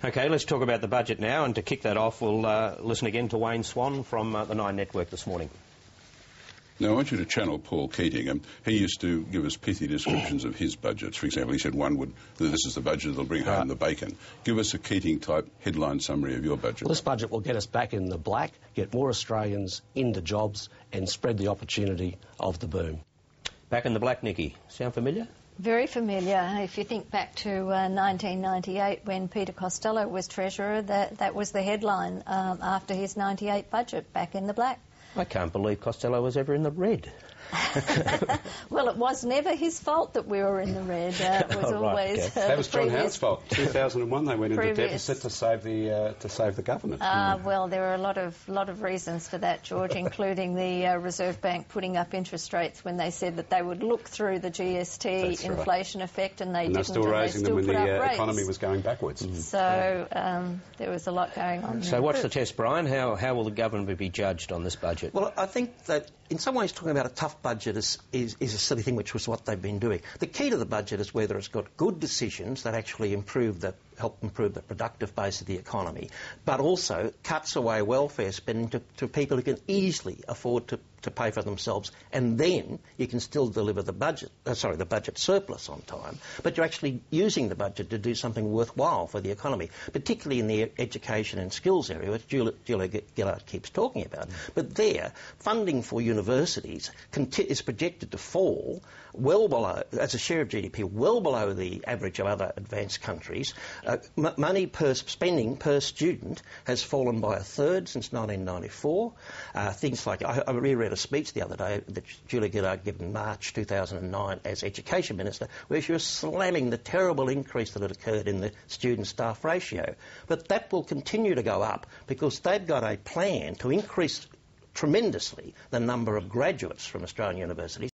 OK, let's talk about the budget now, and to kick that off, we'll listen again to Wayne Swan from the Nine Network this morning. Now, I want you to channel Paul Keating. He used to give us pithy descriptions of his budgets. For example, he said this is the budget that'll bring home the bacon. Give us a Keating-type headline summary of your budget. Well, this budget will get us back in the black, get more Australians into jobs and spread the opportunity of the boom. Back in the black, Nikki. Sound familiar? Very familiar. If you think back to 1998 when Peter Costello was Treasurer, that was the headline after his 98 budget, back in the black. I can't believe Costello was ever in the red. Well, it was never his fault that we were in the red. It was always okay. That was John Howard's fault. 2001 they went into deficit to save the government. Well, there are a lot of reasons for that, George, including the Reserve Bank putting up interest rates when they said that they would look through the GST inflation effect, and they didn't. They're still raising them when the economy was going backwards. So there was a lot going on. So what's the test, Brian? How will the government be judged on this budget? Well, I think that in some ways talking about a tough budget is a silly thing, which was what they've been doing. The key to the budget is whether it's got good decisions that actually help improve the productive base of the economy, but also cuts away welfare spending to people who can easily afford to pay for themselves, and then you can still deliver the budget surplus on time, but you're actually using the budget to do something worthwhile for the economy, particularly in the education and skills area, which Julia Gillard keeps talking about. But there, funding for universities is projected to fall well below, as a share of GDP, well below the average of other advanced countries. Spending per student has fallen by a third since 1994. Things like, I reread a speech the other day that Julia Gillard gave in March 2009 as Education Minister, where she was slamming the terrible increase that had occurred in the student-staff ratio. But that will continue to go up because they've got a plan to increase tremendously the number of graduates from Australian universities.